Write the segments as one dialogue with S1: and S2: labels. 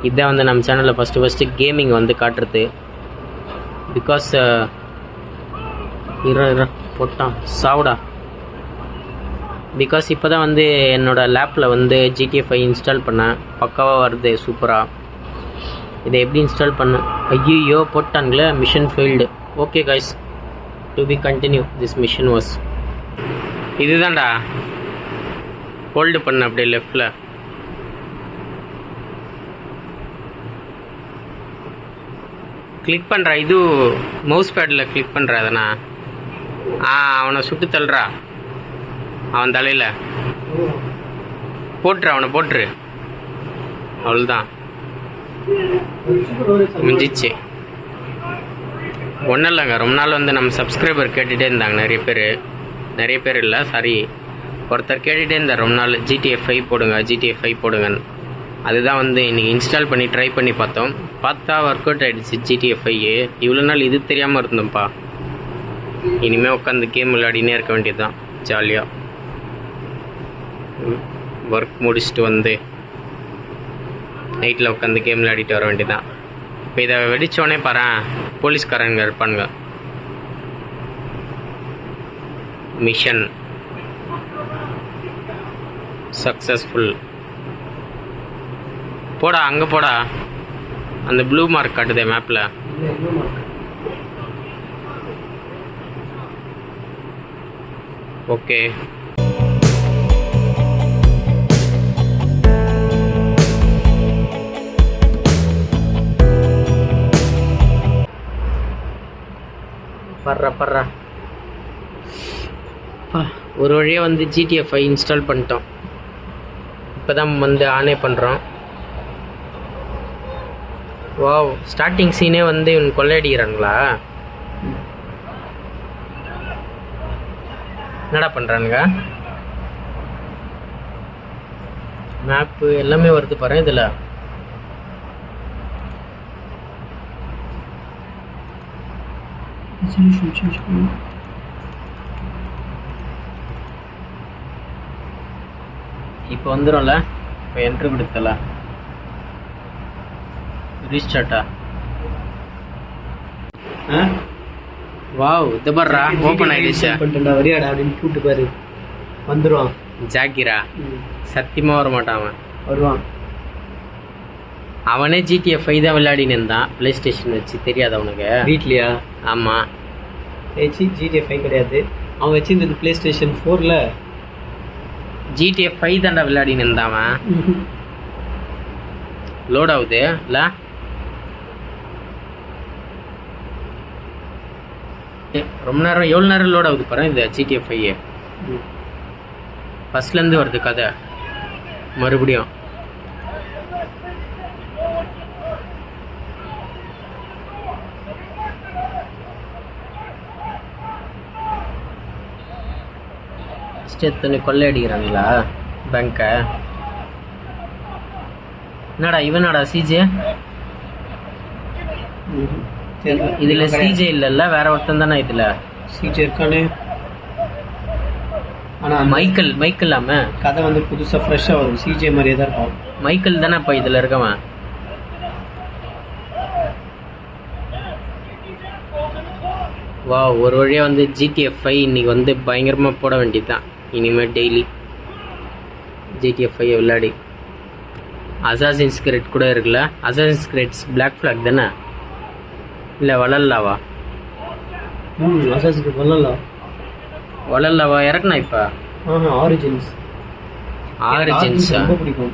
S1: இதுதான் வந்து நம்ம சேனலில் ஃபஸ்ட்டு கேமிங் வந்து காட்டுறது. பிகாஸ் போட்டான் சாவுடா. பிகாஸ் இப்போ தான் வந்து என்னோடய லேப்பில் வந்து GTA 5 இன்ஸ்டால் பண்ணேன். பக்காவாக வருது சூப்பராக. இதை எப்படி இன்ஸ்டால் பண்ண? ஐயோ போட்டாங்களே, mission failed. Okay guys, to be continue this mission was. இதுதான்டா ஹோல்டு பண்ண அப்படியே லெஃப்டில். கிளிக் பண்ணுறா, இது மவுஸ் பேடில் கிளிக் பண்ணுறா அதனா. அவனை சுட்டு தள்ளுறா, அவன் தலையில் போட்டுரு, அவனை போட்டுரு. அவ்வளோதான், முடிஞ்சிச்சு. ஒன்றும் இல்லைங்க, ரொம்ப நாள் வந்து நம்ம சப்ஸ்கிரைபர் கேட்டுகிட்டே இருந்தாங்க. நிறைய பேர் இல்லை, சாரி, ஒருத்தர் கேட்டுகிட்டே இருந்தார் ரொம்ப நாள், GTA 5 போடுங்க, GTA 5 போடுங்கன்னு. அதுதான் வந்து இன்றைக்கி இன்ஸ்டால் பண்ணி ட்ரை பண்ணி பார்த்தோம். பார்த்தா ஒர்க் அவுட் ஆகிடுச்சு GTA 5. இவ்வளோ நாள் இது தெரியாமல் இருந்தோம்ப்பா. இனிமேல் உட்காந்து கேம் விளையாடினே இருக்க வேண்டியது தான் ஜாலியாக. ஒர்க் முடிச்சுட்டு வந்து நைட்டில் உட்காந்து கேம் விளையாடிட்டு வர வேண்டியதான். இப்போ இதை வெடித்தோடனே பாரேன், போலீஸ்காரங்க இருப்பானுங்க. Mission successful. போடா, அங்கே போடா, அந்த ப்ளூ மார்க் காட்டுதே மேப்பில். ஓகே, பர்றா ஒரு வழியாக வந்து GTA 5 இன்ஸ்டால் பண்ணிட்டோம். இப்போ தான் வந்து ஆனே பண்ணுறோம். வாவ், ஸ்டார்டிங் சீனே வந்து இவன் கொள்ளையடிக்கிறானுங்களா? என்னடா பண்ணுறானுங்க? மேப்பு எல்லாமே வருது பாரு இதில். இப்போ வந்துடும்ல. இப்போ என்ட்ரு கொடுத்தல ரீஸ்டார்ட்டா? வாவ், இது பர்றா ஓப்பன் ஆயிடுச்சு. பண்ணிட்டா வரியாடா அப்படின்னு கூப்பிட்டு பாரு, வந்துடுவான். ஜாக்கிரா சத்தியமாக வர மாட்டான் அவன். வருவான். அவனே GTA 5 தான் விளையாடின்னு இருந்தான் ப்ளே ஸ்டேஷன் வச்சு. தெரியாது அவனுக்கு? வீட்லையா? ஆமாம், GTA 5 கிடையாது. அவன் வச்சுருந்தது ப்ளே ஸ்டேஷன் 4ல GTA 5 தாண்டா விளையாடின்னு இருந்தான் அவன். லோட் ஆகுது இல்லை? ரொம்ப நேரம், எவ்வளோ நேரம் லோட் ஆகுது பாரு இந்த GTA 5. ஃபஸ்ட்லேருந்து வருது கதை மறுபடியும். எத்தனை கொள்ளை அடிக்கிறாங்களா பேங்க? என்னடா இவனடா சிஜே? இதுல சிஜே இல்லல்ல, வேற ஒருத்தன் தானே இதுல. சிஜே இருக்கானே, ஆனா மைக்கேல் ஆமா. கதை வந்து புதுசா ஃப்ரெஷ்ஷா வரும். சிஜே மாதிரியே தான் இருக்கும். மைக்கேல் தானே இப்ப இதுல இருக்கவன். வா, ஒரு வழியா வந்து GTA 5 இன்னைக்கு வந்து பயங்கரமா போட வேண்டியதுதான். இனிமேல் டெய்லி GTA 5 விளையாடி. அசாசின்ஸ் கிரீட் கூட இருக்குல்ல. அசாசின்ஸ் கிரீட்ஸ் பிளாக் ஃபிளாக் தானே? இல்லை வளர்லாவா? அசாசின்ஸ் கிரீட் வளர்லாவா இறக்குனா இப்போ? ஆரிஜின்ஸ் ரொம்ப பிடிக்கும்.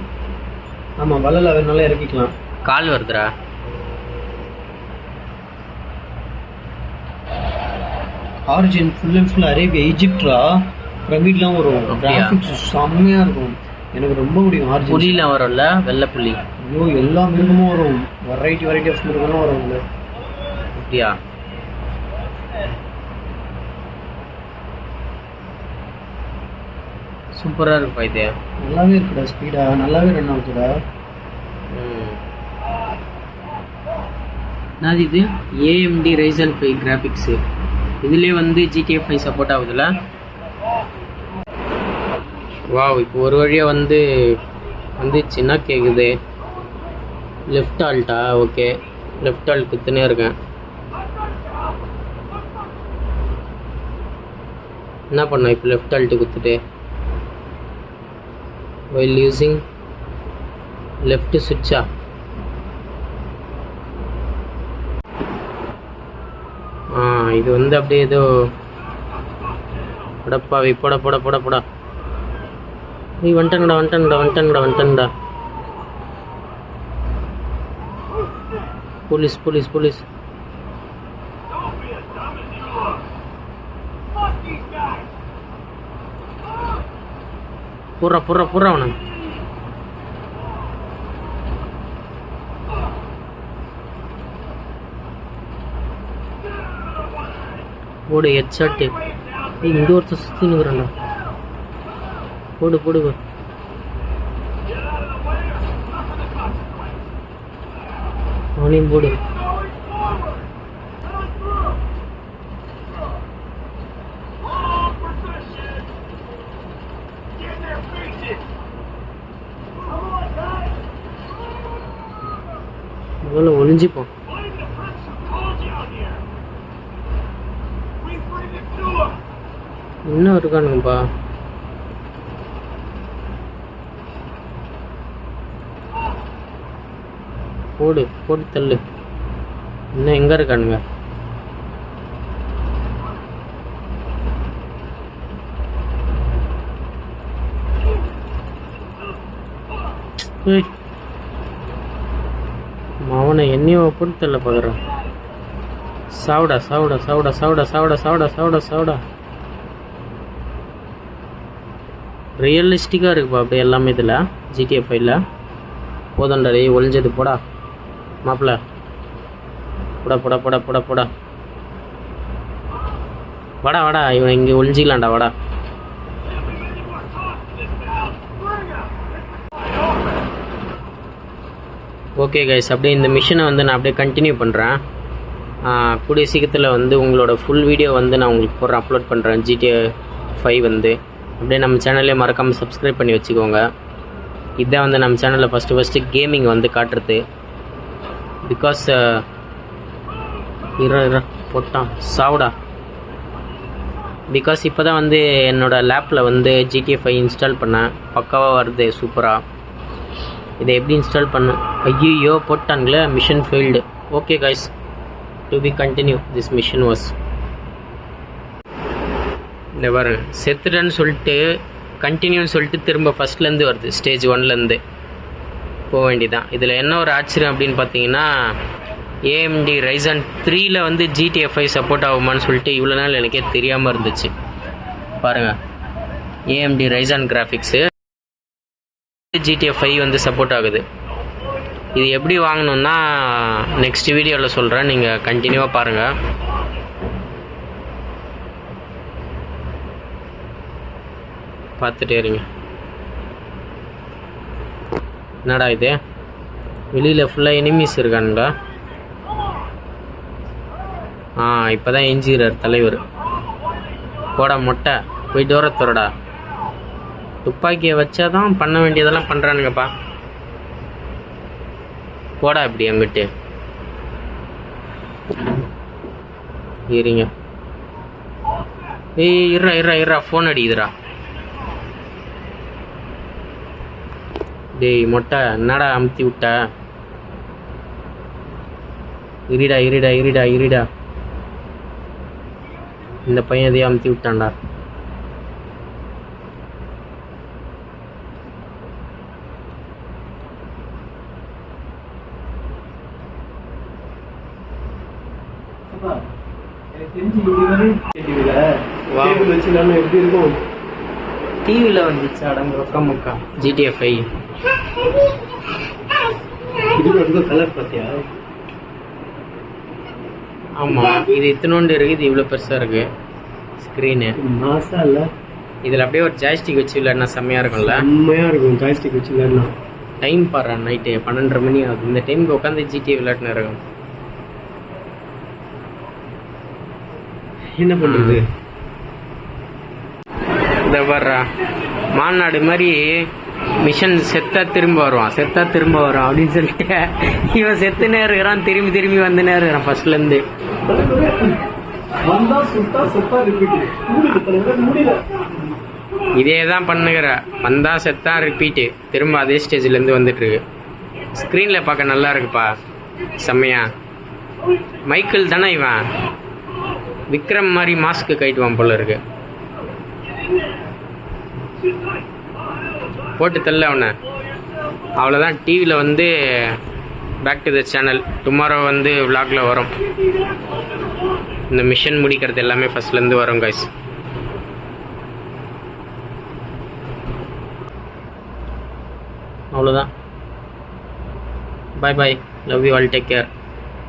S1: ஆமாம், வளர்லா வேணாலும் இறக்கிக்கலாம். கால் வருதுடா. Origin full and full Arabia, ஈஜிப்ட்ரா. பிரமிட்லாம் வரும். கிராஃபிக்ஸ் செம்மையாக இருக்கும். எனக்கு ரொம்ப பிடிக்கும். ஆரிஜின் புலிலாம் வரும்ல, வெள்ளை புலி. ஐயோ, எல்லா மிருகமும் வரும். வெரைட்டி ஆஃப் மிருகமும் வரும். அப்படியா? சூப்பராக இருக்குப்பா இது. நல்லாவே இருக்குடா, ஸ்பீடாக நல்லாவே ரன் ஆகுதுடா. என்னது இது? AMD Ryzen 5 graphics. இதுலேயே வந்து GTA 5 சப்போர்ட் ஆகுதுல்ல. வாவ், இப்போ ஒரு வழியாக வந்து சின்ன கேட்குது. லெஃப்ட் ஆல்ட்டா? ஓகே, லெஃப்ட் ஆல்ட் குத்துனே இருக்கேன். என்ன பண்ண இப்போ லெஃப்ட் ஆல்ட்டு குத்துட்டு while using left switch-ஆ? இது வந்து அப்படியே ஏதோ படப்பாவி போட போட போட போடா. நீ வந்துட்டன்டா. Police police police. புறா அவனை. போடு ஹெட்ஷாட்டு. இங்க ஒருத்தர் சுத்தி நிற்கிறான்டா. போடு அவனையும் போடு. முதல்ல ஒளிஞ்சிப்போம். இன்னும் இருக்கானுங்கப்பா. போடு தள்ளு. இன்னும் எங்க இருக்கானுங்க? அவனை என்னையோ போட்டு தள்ள பாக்குறான். சாவுடா. ரியலிஸ்டிக்காக இருக்குப்பா அப்படியே எல்லாமே இதில் GTA 5ல். போதண்டா ஒளிஞ்சது. போடா மாப்பிள்ள. போடா. வாடா இவன் இங்கே ஒளிஞ்சிக்கலாம்டா. வாடா. ஓகே கைஸ், அப்படியே இந்த மிஷனை வந்து நான் அப்படியே கண்டினியூ பண்ணுறேன். கூடிய சீக்கிரத்தில் வந்து உங்களோட ஃபுல் வீடியோ வந்து நான் உங்களுக்கு அப்லோட் பண்ணுறேன். GTA 5 வந்து அப்படியே நம்ம சேனல்லே மறக்காமல் சப்ஸ்கிரைப் பண்ணி வச்சுக்கோங்க. இதுதான் வந்து நம்ம சேனலில் ஃபஸ்ட்டு கேமிங் வந்து காட்டுறது. பிகாஸ் போட்டான் சாவுடா. பிகாஸ் இப்போ தான் வந்து என்னோடய லேப்பில் வந்து GTA 5 இன்ஸ்டால் பண்ணேன். பக்காவாக வருது சூப்பராக. இதை எப்படி இன்ஸ்டால் பண்ண? ஐயோ போட்டாங்களே. Mission failed. Okay guys, to be continue. This mission was இந்த பாருங்க, செத்துட்டேன்னு சொல்லிட்டு கண்டினியூன்னு சொல்லிட்டு திரும்ப ஃபஸ்ட்லேருந்து வருது. ஸ்டேஜ் 1லேருந்து போக வேண்டியதான். இதில் என்ன ஒரு ஆச்சரியம் அப்படின்னு பார்த்தீங்கன்னா, AMD Ryzen 3ல் வந்து GTA 5 சப்போர்ட் ஆகுமான்னு சொல்லிட்டு இவ்வளோ நாள் எனக்கே தெரியாமல் இருந்துச்சு. பாருங்கள், AMD Ryzen கிராஃபிக்ஸு GTA 5 வந்து சப்போர்ட் ஆகுது. இது எப்படி வாங்கணுன்னா நெக்ஸ்ட் வீடியோவில் சொல்கிறேன், நீங்கள் கண்டினியூவாக பாருங்கள். பார்த்துட்டே இருங்க. என்னடா இது, வெளியில் ஃபுல்லாக எனிமீஸ் இருக்கானுங்களா? இப்போ தான் எஞ்சிக்கிறார் தலைவர். போடா மொட்டை, போய் தூரத்துறடா. துப்பாக்கியை வச்சாதான் பண்ண வேண்டியதெல்லாம் பண்ணுறானுங்கப்பா. போடா இப்படி அங்கிட்டு. இருங்க. இருறா ஃபோன் அடிக்குதுடா. டேய் மொட்டை, என்னடா அமுத்தி விட்ட? இருடா. இந்த பையன் எதையும் அமுத்தி விட்டான்டா. டிவியில் வந்துச்சு அடங்க முக்கா GTA 5. கலர் பார்த்தியா? ஆமாம், இது இத்தனோண்டு இருக்குது, இது இவ்வளோ பெருசாக இருக்குது ஸ்க்ரீனு. மாசா இல்லை? இதில் அப்படியே ஒரு ஜாய்ஸ்டிக் வச்சு விளையாடினா செம்மையாக இருக்கும்ல? செம்மையாக இருக்கும் ஜாய்ஸ்டிக் வச்சு விளையாடினா. டைம் பாடுறேன், நைட்டு 12:30 மணி ஆகுது. இந்த டைமுக்கு உட்காந்து GTA விளையாட்டுன்னு இருக்கும். என்ன பண்ணுறது? இந்த வர்றா மாநாடு மாதிரி மிஷன் செத்தா திரும்ப வருவான் அப்படின்னு சொல்லிட்டு இவன் செத்துனே இருக்கிறான், திரும்பி வந்துனே இருக்கிறான் ஃபர்ஸ்ட்லேருந்து. இதே தான் பண்ணுகிற, வந்தா செத்தா ரிப்பீட்டு, திரும்ப அதே ஸ்டேஜ்லேருந்து வந்துட்டு இருக்கு. ஸ்க்ரீனில் பார்க்க நல்லா இருக்குப்பா, செம்மையா. மைக்கேல் தானே இவன், விக்ரம் மாதிரி மாஸ்க்கு கட்டுவான் போல இருக்கு. போட்டு தள்ள அவனை. அவ்வளோதான். டிவியில் வந்து back to the channel tomorrow வந்து விளாகில் வரும். இந்த மிஷன் முடிக்கிறது எல்லாமே ஃபர்ஸ்ட்லேருந்து வரும் கைஸ். அவ்வளோதான். Bye bye, love you all, take care.